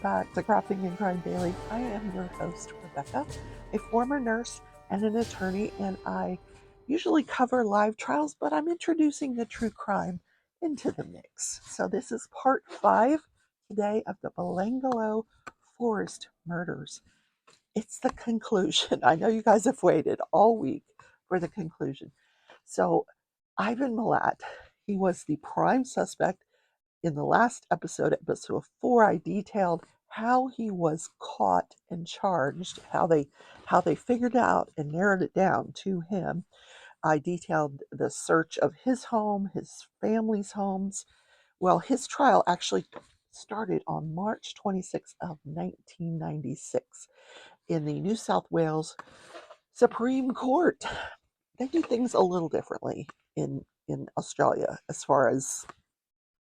back to Crafting and Crime Daily. I am your host, Rebecca, a former nurse and an attorney, and I usually cover live trials, but I'm introducing the true crime into the mix. So this is part 5 today of the Belangolo Forest murders. It's the conclusion. I know you guys have waited all week for the conclusion. So Ivan Milat, he was the prime suspect. In the last episode 4, I detailed how he was caught and charged, how they figured out and narrowed it down to him. I detailed the search of his home, his family's homes. Well, his trial actually started on March 26th of 1996 in the New South Wales Supreme Court. They do things a little differently in Australia as far as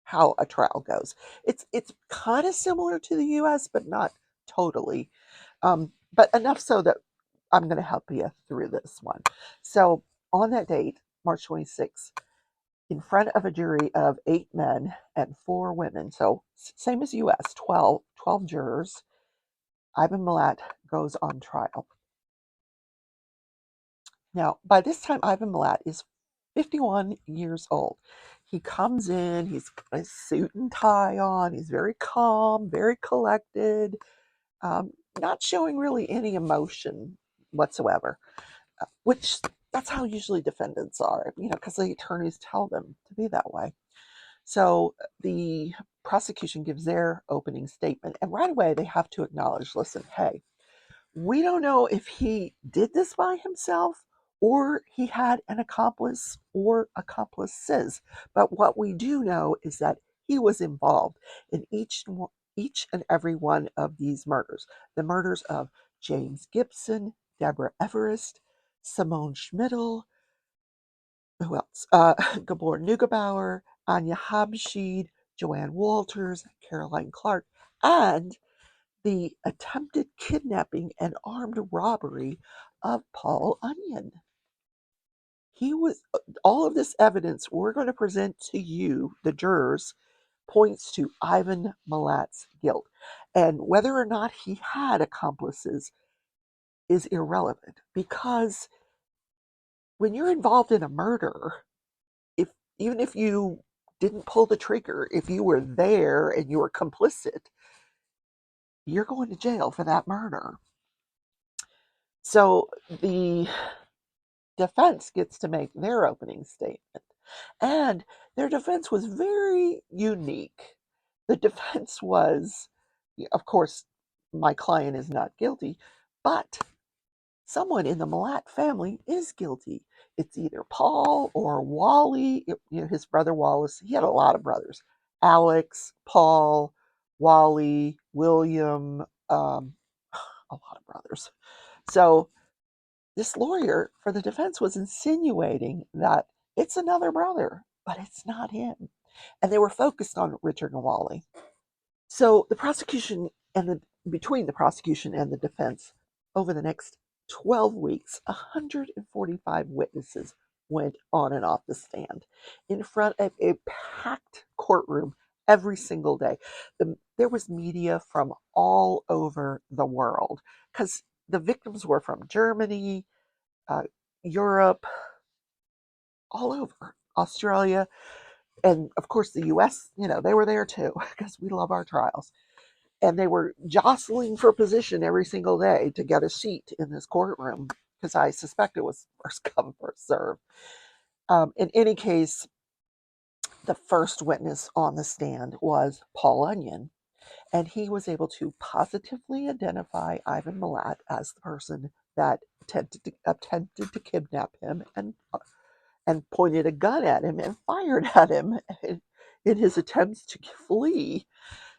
how a trial goes. It's kind of similar to the U.S., but not totally. But enough so that I'm going to help you through this one. So on that date, March 26th, in front of a jury of 8 men and 4 women, so same as U.S., 12 jurors, Ivan Milat goes on trial. Now, by this time, Ivan Milat is 51 years old. He comes in, he's got his suit and tie on, he's very calm, very collected, not showing really any emotion whatsoever, which that's how usually defendants are, because the attorneys tell them to be that way. So the prosecution gives their opening statement, and right away they have to acknowledge, listen, hey, we don't know if he did this by himself or he had an accomplice or accomplices. But what we do know is that he was involved in each and every one of these murders. The murders of James Gibson, Deborah Everest, Simone Schmidl, who else? Gabor Neugebauer, Anya Habschied, Joanne Walters, Caroline Clark, and the attempted kidnapping and armed robbery of Paul Onion. All of this evidence we're going to present to you, the jurors, points to Ivan Milat's guilt. And whether or not he had accomplices is irrelevant, because when you're involved in a murder, even if you didn't pull the trigger, if you were there and you were complicit, you're going to jail for that murder. So the defense gets to make their opening statement. And their defense was very unique. The defense was, of course, my client is not guilty, but someone in the Milat family is guilty. It's either Paul or Wally, his brother Wallace. He had a lot of brothers: Alex, Paul, Wally, William, a lot of brothers. So this lawyer for the defense was insinuating that it's another brother, but it's not him. And they were focused on Richard and Wally. So between the prosecution and the defense, over the next 12 weeks, 145 witnesses went on and off the stand in front of a packed courtroom every single day. There was media from all over the world, because the victims were from Germany, Europe, all over, Australia, and of course the US. They were there too, because we love our trials. And they were jostling for position every single day to get a seat in this courtroom, because I suspect it was first come, first serve. In any case, the first witness on the stand was Paul Onion, and he was able to positively identify Ivan Milat as the person that attempted to kidnap him and pointed a gun at him and fired at him in his attempts to flee.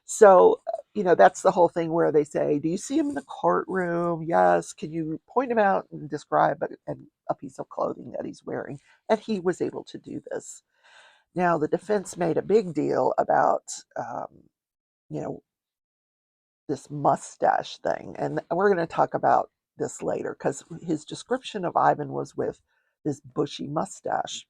So, that's the whole thing where they say, do you see him in the courtroom? Yes. Can you point him out and describe a piece of clothing that he's wearing? And he was able to do this. Now, the defense made a big deal about, this mustache thing. And we're going to talk about this later, because his description of Ivan was with this bushy mustache.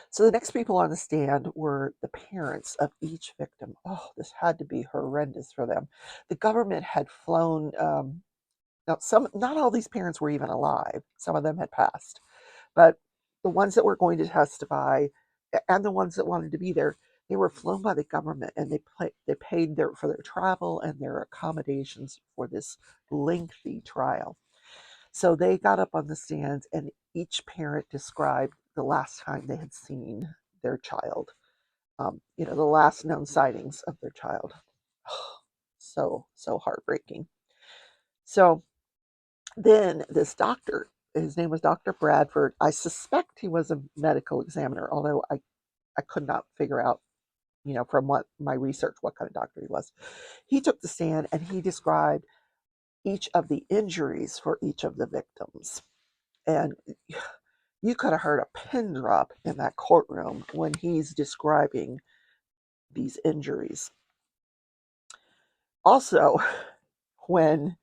So the next people on the stand were the parents of each victim. Oh, this had to be horrendous for them. The government had flown. Now, not all these parents were even alive. Some of them had passed, but the ones that were going to testify, and the ones that wanted to be there, they were flown by the government, and they paid for their travel and their accommodations for this lengthy trial. So they got up on the stand, and each parent described the last time they had seen their child. The last known sightings of their child. So heartbreaking. So then this doctor, his name was Dr. Bradford. I suspect he was a medical examiner, although I could not figure out, from what my research, what kind of doctor he was. He took the stand and he described each of the injuries for each of the victims. And you could have heard a pin drop in that courtroom when he's describing these injuries. Also, when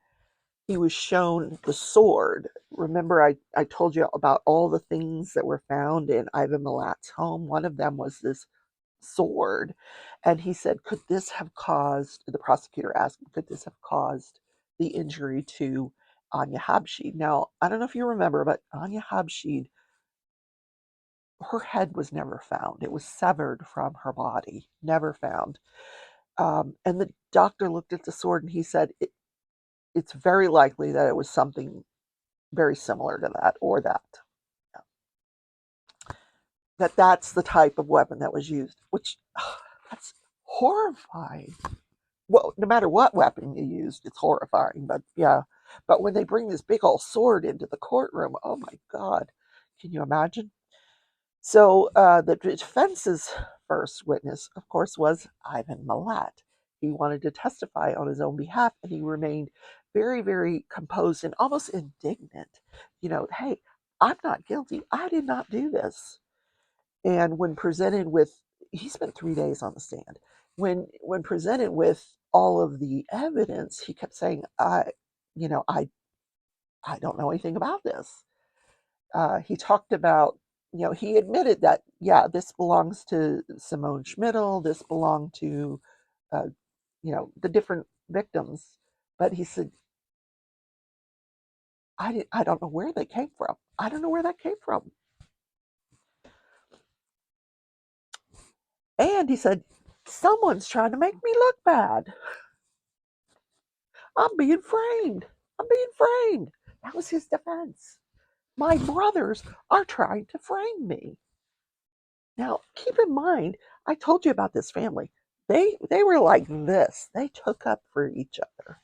he was shown the sword, remember I told you about all the things that were found in Ivan Milat's home? One of them was this sword. And he said, the prosecutor asked, could this have caused the injury to Anya Habshid? Now, I don't know if you remember, but Anya Habshid, her head was never found. It was severed from her body, never found. And the doctor looked at the sword and he said, it's very likely that it was something very similar to that, or that's the type of weapon that was used, which that's horrifying. Well, no matter what weapon you used, it's horrifying. But yeah, but when they bring this big old sword into the courtroom, oh my God, can you imagine? So the defense's first witness, of course, was Ivan Milat. He wanted to testify on his own behalf, and he remained very, very composed and almost indignant. Hey, I'm not guilty. I did not do this. And when presented with, he spent 3 days on the stand. When presented with all of the evidence, he kept saying, I don't know anything about this. He talked about, he admitted that, yeah, this belongs to Simone Schmidl, this belonged to, uh, the different victims. But he said, I don't know where they came from. I don't know where that came from. And he said, someone's trying to make me look bad. I'm being framed. I'm being framed. That was his defense. My brothers are trying to frame me. Now, keep in mind, I told you about this family. They were like this. They took up for each other.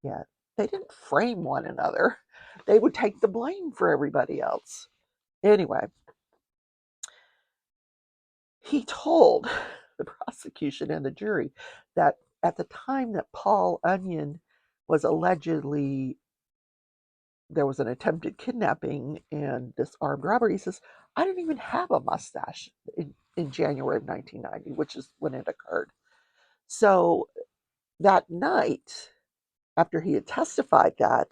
Yeah, they didn't frame one another. They would take the blame for everybody else. Anyway, he told the prosecution and the jury that at the time that Paul Onion was allegedly, there was an attempted kidnapping and this armed robbery, he says, I didn't even have a mustache in January of 1990, which is when it occurred. So that night, after he had testified that,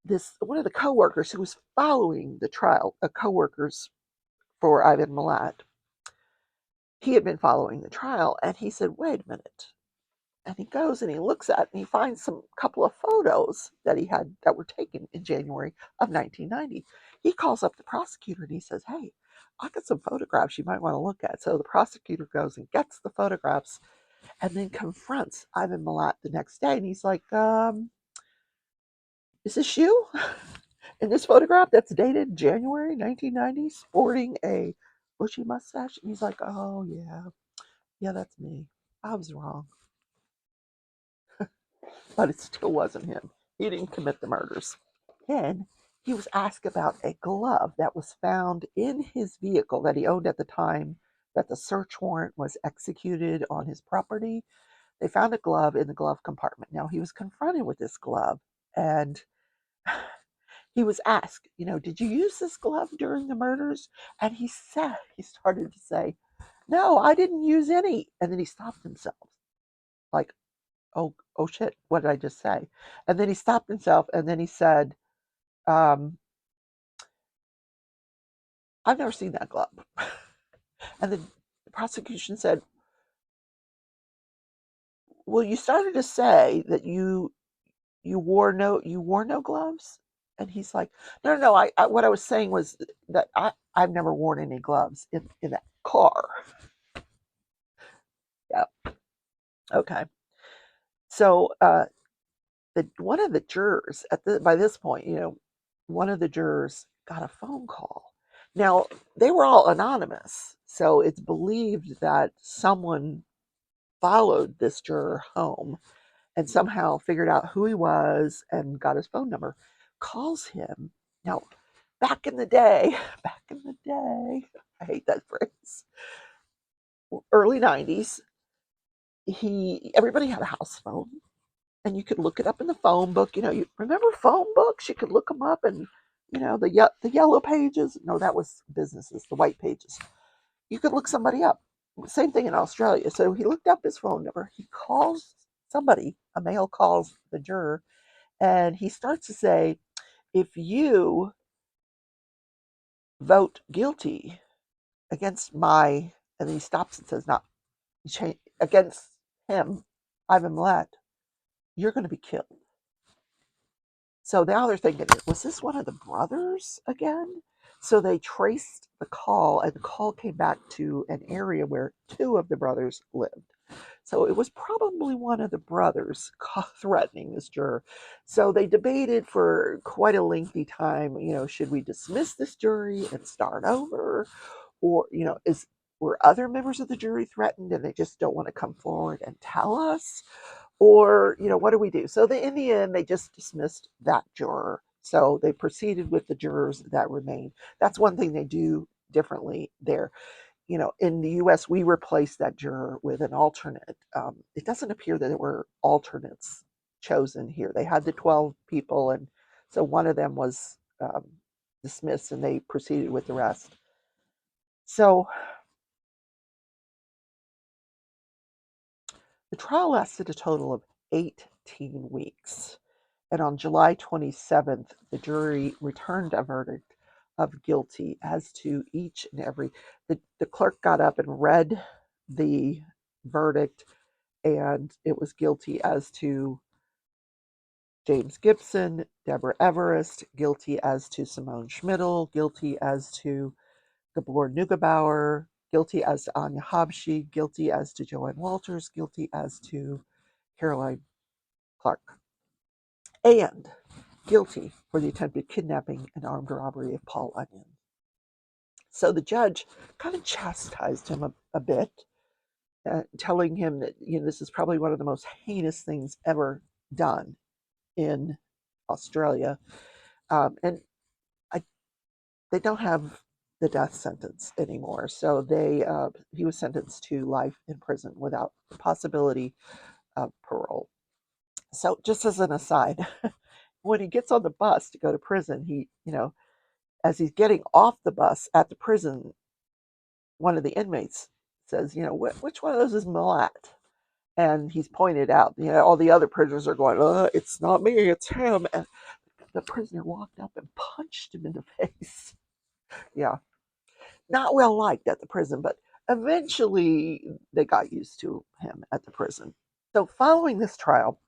this one of the coworkers who was following the trial, coworkers for Ivan Milat, he had been following the trial, and he said, "Wait a minute." And he goes and he looks at it and he finds some couple of photos that he had that were taken in January of 1990. He calls up the prosecutor and he says, "Hey, I got some photographs you might want to look at." So the prosecutor goes and gets the photographs and then confronts Ivan Milat the next day, and he's like, "Is this you in this photograph that's dated January 1990, sporting a bushy mustache?" And he's like, "Oh yeah, that's me. I was wrong." But it still wasn't him. He didn't commit the murders. Then he was asked about a glove that was found in his vehicle that he owned at the time that the search warrant was executed on his property. They found a glove in the glove compartment. Now he was confronted with this glove, and he was asked, did you use this glove during the murders? And he started to say, no, I didn't use any. And then he stopped himself, like, oh shit, what did I just say? And then he stopped himself, and then he said, um, I've never seen that glove. And the prosecution said, well, you started to say that you wore no gloves. And he's like, no, I what I was saying was that I've never worn any gloves in that car. Yeah. Okay. So one of the jurors by this point, one of the jurors got a phone call. Now, they were all anonymous, so it's believed that someone followed this juror home and somehow figured out who he was and got his phone number, calls him. Now, back in the day, back in the day, I hate that phrase, early 90s, everybody had a house phone and you could look it up in the phone book. You remember phone books? You could look them up and, the yellow pages. No, that was businesses, the white pages. You could look somebody up. Same thing in Australia. So he looked up his phone number. He calls somebody, a male calls the juror, and he starts to say, if you vote guilty against and he stops and says, not against him, Ivan Milat, you're going to be killed. So now they're thinking, was this one of the brothers again? So they traced the call, and the call came back to an area where two of the brothers lived. So it was probably one of the brothers threatening this juror. So they debated for quite a lengthy time, should we dismiss this jury and start over? Or, were other members of the jury threatened and they just don't want to come forward and tell us? Or, what do we do? So in the end, they just dismissed that juror. So they proceeded with the jurors that remained. That's one thing they do differently there. In the US, we replaced that juror with an alternate. It doesn't appear that there were alternates chosen here. They had the 12 people, and so one of them was dismissed, and they proceeded with the rest. So the trial lasted a total of 18 weeks. And on July 27th, the jury returned a verdict of guilty as to each and every. The clerk got up and read the verdict, and it was guilty as to James Gibson, Deborah Everest, guilty as to Simone Schmidl, guilty as to Gabor Neugebauer, guilty as to Anya Habshi, guilty as to Joanne Walters, guilty as to Caroline Clark, and guilty for the attempted kidnapping and armed robbery of Paul Onion. So the judge kind of chastised him a bit, telling him that this is probably one of the most heinous things ever done in Australia, and they don't have the death sentence anymore. So he was sentenced to life in prison without the possibility of parole. So just as an aside, when he gets on the bus to go to prison, as he's getting off the bus at the prison, one of the inmates says, which one of those is Milat? And he's pointed out, all the other prisoners are going, it's not me, it's him. And the prisoner walked up and punched him in the face. Yeah. Not well liked at the prison, but eventually they got used to him at the prison. So following this trial,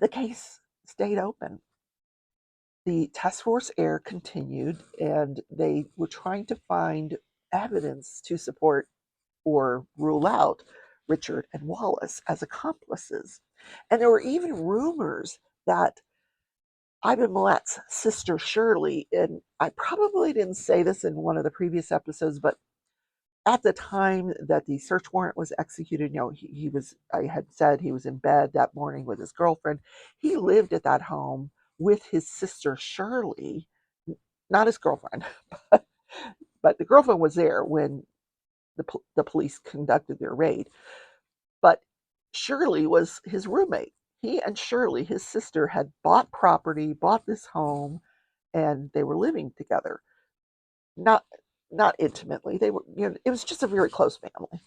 the case stayed open. The task force air continued, and they were trying to find evidence to support or rule out Richard and Wallace as accomplices. And there were even rumors that Ivan Milat's sister Shirley, and I probably didn't say this in one of the previous episodes, but at the time that the search warrant was executed, I had said he was in bed that morning with his girlfriend. He lived at that home with his sister Shirley, not his girlfriend, but the girlfriend was there when the police conducted their raid. But Shirley was his roommate. He and Shirley, his sister, had bought this home, and they were living together. Not intimately. They were, it was just a very close family.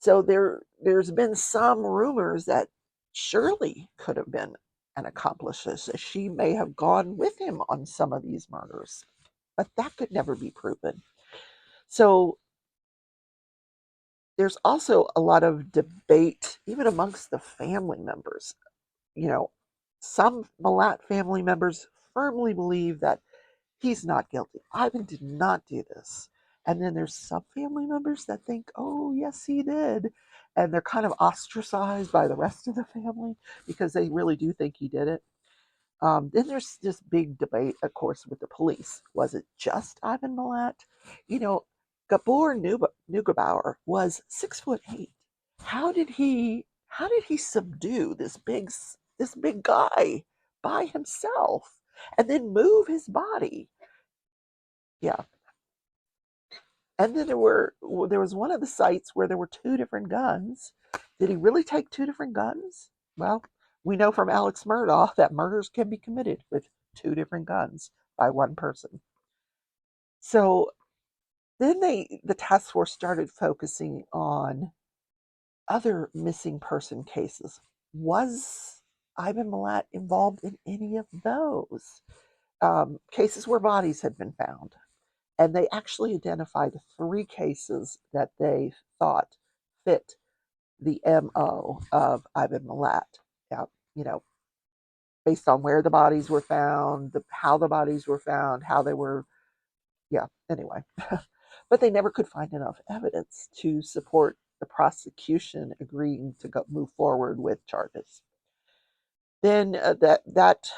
So there's been some rumors that Shirley could have been an accomplice. She may have gone with him on some of these murders, but that could never be proven. So there's also a lot of debate, even amongst the family members. You know, some Milat family members firmly believe that he's not guilty. Ivan did not do this. And then there's some family members that think, oh, yes, he did. And they're kind of ostracized by the rest of the family because they really do think he did it. Then there's this big debate, of course, with the police. Was it just Ivan Milat? You know, Gabor Neugebauer was 6'8". How did he subdue this big guy by himself and then move his body? Yeah. And then there was one of the sites where there were two different guns. Did he really take two different guns? Well, we know from Alex Murdaugh that murders can be committed with two different guns by one person. So then the task force started focusing on other missing person cases. Was Ivan Milat involved in any of those cases where bodies had been found? And they actually identified 3 cases that they thought fit the MO of Ivan Milat. Yeah, you know, based on where the bodies were found, how the bodies were found, how they were, yeah, anyway. But they never could find enough evidence to support the prosecution agreeing to move forward with charges. Then that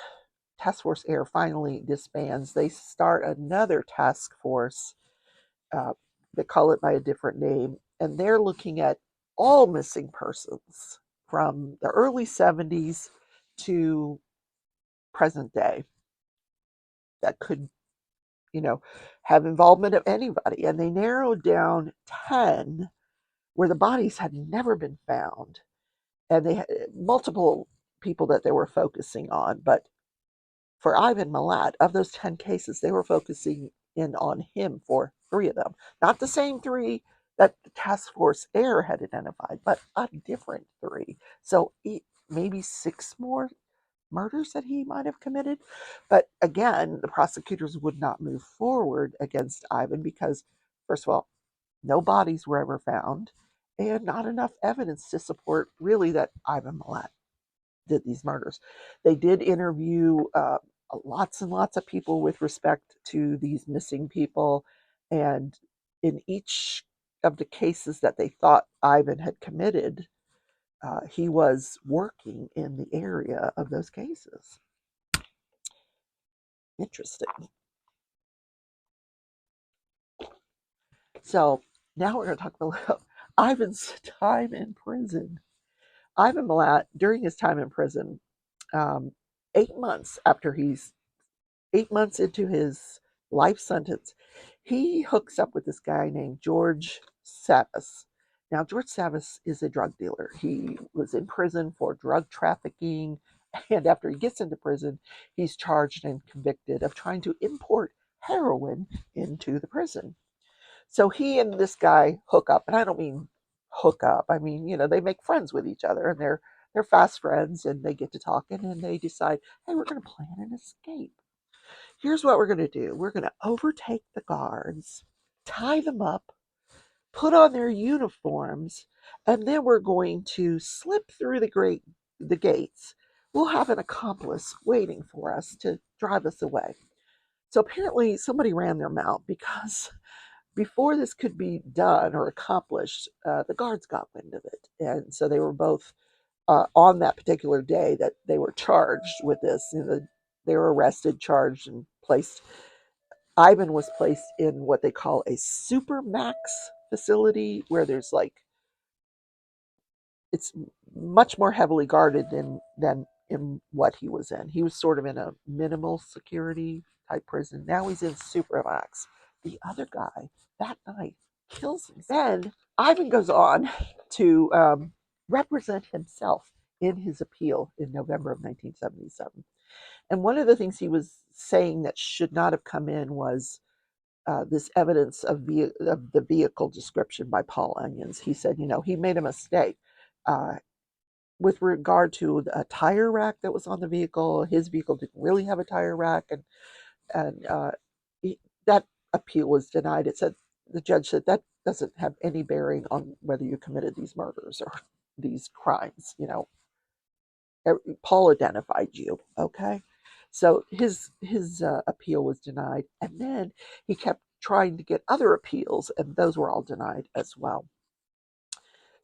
task force air finally disbands. They start another task force. Uh, they call it by a different name, and they're looking at all missing persons from the early 70s to present day that could, have involvement of anybody. And they narrowed down 10 where the bodies had never been found. And they had multiple people that they were focusing on. But for Ivan Milat, of those 10 cases, they were focusing in on him for 3 of them. Not the same 3 that the task force air had identified, but a different 3. So maybe 6 more murders that he might have committed. But again, the prosecutors would not move forward against Ivan because, first of all, no bodies were ever found and not enough evidence to support really that Ivan Milat did these murders. They did interview lots and lots of people with respect to these missing people. And in each of the cases that they thought Ivan had committed, he was working in the area of those cases. Interesting. So now we're going to talk about Ivan's time in prison. Ivan Milat, during his time in prison, um, 8 months after he's 8 months into his life sentence, he hooks up with this guy named George Savas. Now, George Savas is a drug dealer. He was in prison for drug trafficking, and after he gets into prison, he's charged and convicted of trying to import heroin into the prison. So he and this guy hook up, and I don't mean hook up. I mean, they make friends with each other, and they're fast friends, and they get to talking, and they decide, hey, we're going to plan an escape. Here's what we're going to do. We're going to overtake the guards, tie them up, put on their uniforms, and then we're going to slip through the gates. We'll have an accomplice waiting for us to drive us away. So apparently somebody ran their mouth because before this could be done or accomplished, the guards got wind of it. And so they were both on that particular day that they were charged with this. They were arrested, charged, and placed. Ivan was placed in what they call a supermax facility where there's it's much more heavily guarded than in what he was in. He was sort of in a minimal security type prison. Now he's in supermax. The other guy that night kills him. Then Ivan goes on to represent himself in his appeal in November of 1977. And one of the things he was saying that should not have come in was this evidence of the vehicle description by Paul Onions. He said, he made a mistake uh, with regard to a tire rack that was on the vehicle. His vehicle didn't really have a tire rack, and that appeal was denied. The judge said doesn't have any bearing on whether you committed these murders or these crimes. Paul identified you, okay? So his appeal was denied, and then he kept trying to get other appeals, and those were all denied as well.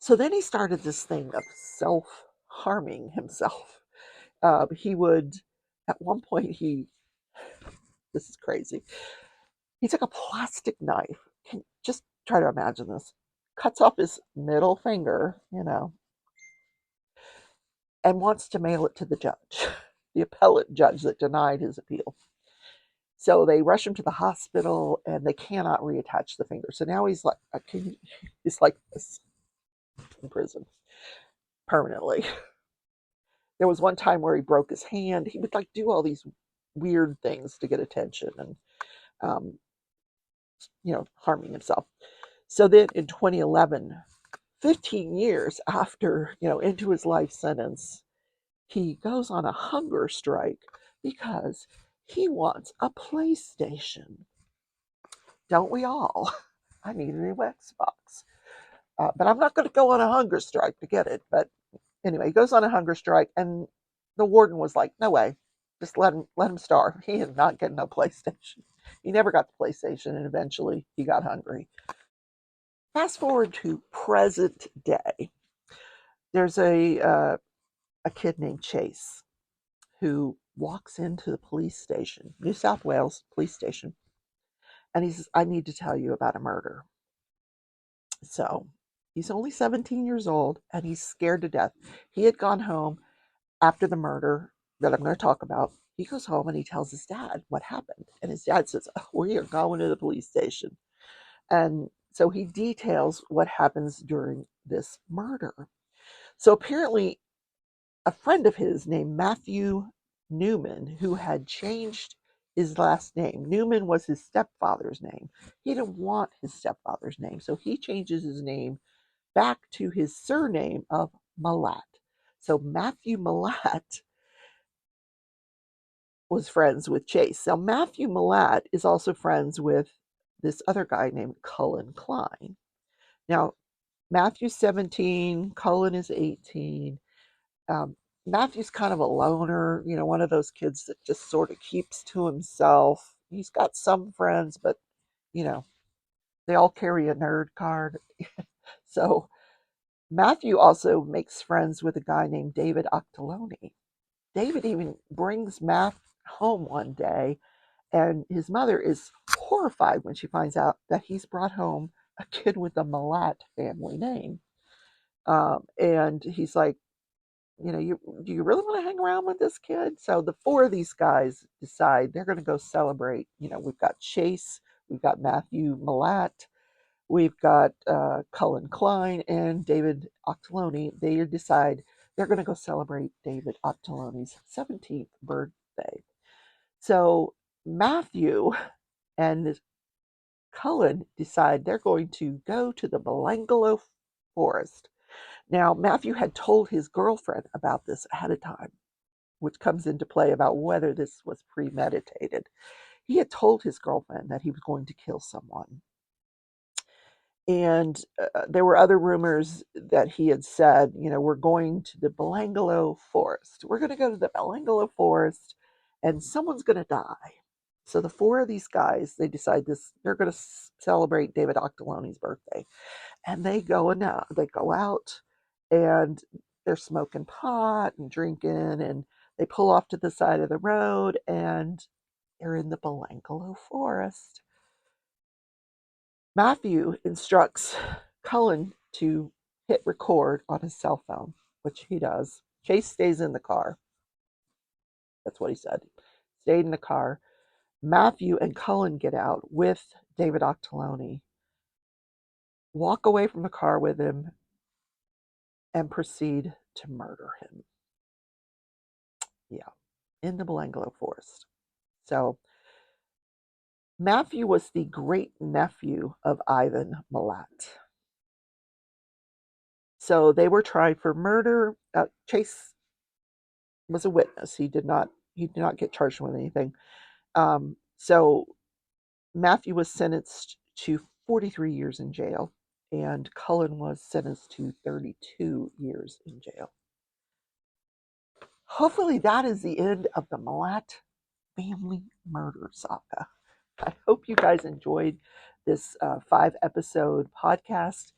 So then he started this thing of self-harming himself. He would, at one point, this is crazy. He took a plastic knife. Just try to imagine this. Cuts off his middle finger, and wants to mail it to the judge, the appellate judge that denied his appeal. So they rush him to the hospital, and they cannot reattach the finger. So now he's like this in prison permanently. There was one time where he broke his hand. He would like do all these weird things to get attention, and um, harming himself. So then in 2011, 15 years after, into his life sentence, he goes on a hunger strike because he wants a PlayStation. Don't we all? I need a new Xbox. But I'm not going to go on a hunger strike to get it. But anyway, he goes on a hunger strike, and the warden was like, no way. Just let him starve. He is not getting no PlayStation. He never got the PlayStation, and eventually he got hungry. Fast forward to present day. There's a kid named Chase who walks into the police station, New South Wales police station, and he says, I need to tell you about a murder. So he's only 17 years old, and he's scared to death. He had gone home after the murder that I'm going to talk about. He goes home and he tells his dad what happened. And his dad says, oh, we are going to the police station. And so he details what happens during this murder. So apparently, a friend of his named Matthew Newman, who had changed his last name. Newman was his stepfather's name. He didn't want his stepfather's name, so he changes his name back to his surname of Milat. So Matthew Milat was friends with Chase. Now Matthew Milat is also friends with this other guy named Cullen Klein. Now Matthew's 17, Cullen is 18. Matthew's kind of a loner, one of those kids that just sort of keeps to himself. He's got some friends, but, they all carry a nerd card. So Matthew also makes friends with a guy named David Octoloni. David even brings Matt home one day, and his mother is horrified when she finds out that he's brought home a kid with a Milat family name. And he's like, do you really want to hang around with this kid? So the four of these guys decide they're going to go celebrate. We've got Chase, we've got Matthew Milat, we've got Cullen Klein, and David Octoloni. They decide they're going to go celebrate David Octoloni's 17th birthday. So Matthew and Cullen decide they're going to go to the Belangolo forest. Now, Matthew had told his girlfriend about this ahead of time, which comes into play about whether this was premeditated. He had told his girlfriend that he was going to kill someone. And there were other rumors that he had said, we're going to the Belangolo forest. We're going to go to the Belangolo forest, and someone's going to die. So the four of these guys, they decide they're going to celebrate David Octoloni's birthday. And they go out, and they're smoking pot and drinking, and they pull off to the side of the road, and they're in the Belangolo forest. Matthew instructs Cullen to hit record on his cell phone, which he does. Chase stays in the car. That's what he said. Stayed in the car. Matthew and Cullen get out with David Octoloni, walk away from the car with him, and proceed to murder him. Yeah, in the Belangolo forest. So Matthew was the great nephew of Ivan Milat. So they were tried for murder. Chase was a witness. He did not get charged with anything. So Matthew was sentenced to 43 years in jail, and Cullen was sentenced to 32 years in jail. Hopefully that is the end of the Milat family murder saga. I hope you guys enjoyed this 5-episode podcast.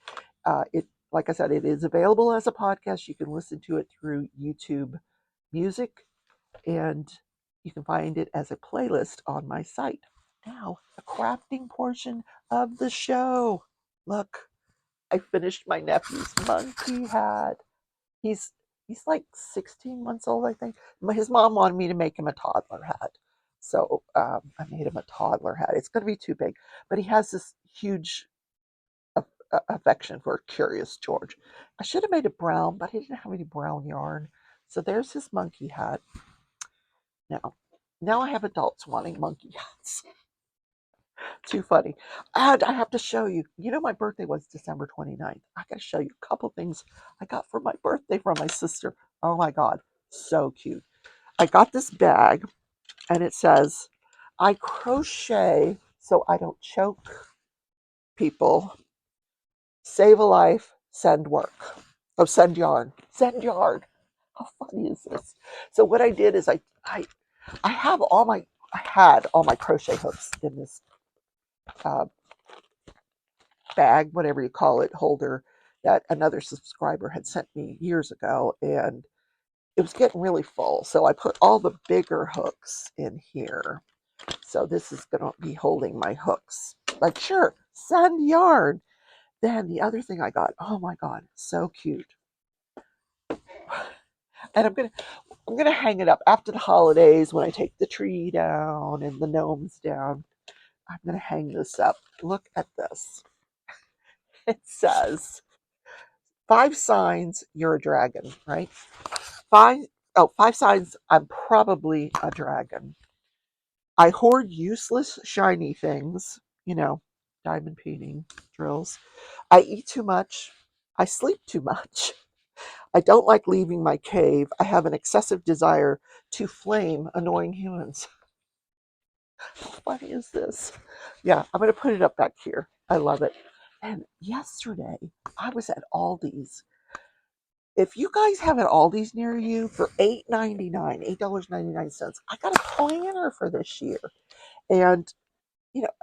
Like I said, it is available as a podcast. You can listen to it through YouTube Music, and you can find it as a playlist on my site. Now, the crafting portion of the show. Look, I finished my nephew's monkey hat. He's he's like 16 months old, I think. His mom wanted me to make him a toddler hat, so I made him a toddler hat. It's going to be too big, but he has this huge affection for Curious George. I should have made it brown, but he didn't have any brown yarn, so there's his monkey hat. Now I have adults wanting monkey hats. Too funny. And I have to show you, my birthday was December 29th. I got to show you a couple things I got for my birthday from my sister. Oh my God, so cute. I got this bag, and it says, I crochet so I don't choke people, save a life, send work. Oh, send yarn. Send yarn. How funny is this? So what I did is I had all my crochet hooks in this uh, bag, whatever you call it, holder that another subscriber had sent me years ago, and it was getting really full. So I put all the bigger hooks in here. So this is going to be holding my hooks. Like, sure, send yarn. Then the other thing I got, oh my God, so cute. And I'm gonna hang it up after the holidays when I take the tree down and the gnomes down. I'm gonna hang this up. Look at this. It says 5 signs you're a dragon, right? 5 signs I'm probably a dragon. I hoard useless shiny things, diamond painting drills. I eat too much. I sleep too much. I don't like leaving my cave. I have an excessive desire to flame annoying humans. How funny is this? Yeah, I'm going to put it up back here. I love it. And yesterday, I was at Aldi's. If you guys have an Aldi's near you for $8.99, $8.99, I got a planner for this year. And,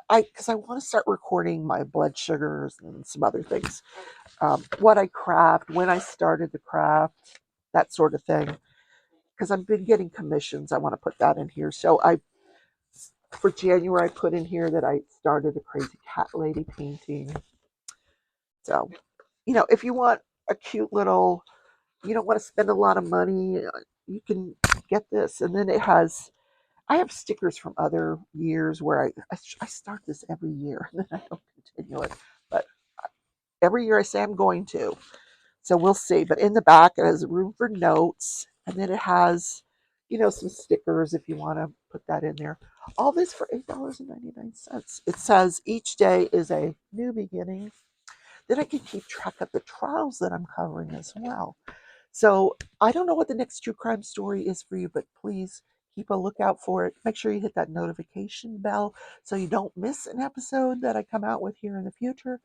because I want to start recording my blood sugars and some other things. What I craft, when I started the craft, that sort of thing. Because I've been getting commissions. I want to put that in here. So for January, I put in here that I started a crazy cat lady painting. So, if you want a cute little, you don't want to spend a lot of money, you can get this. And then I have stickers from other years where I start this every year and then I don't continue it. But every year I say I'm going to. So we'll see. But in the back, it has room for notes. And then it has, some stickers if you want to put that in there. All this for $8.99. It says each day is a new beginning. Then I can keep track of the trials that I'm covering as well. So I don't know what the next true crime story is for you, but please keep a lookout for it. Make sure you hit that notification bell so you don't miss an episode that I come out with here in the future.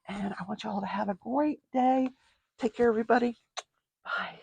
And I want you all to have a great day. Take care, everybody. Bye.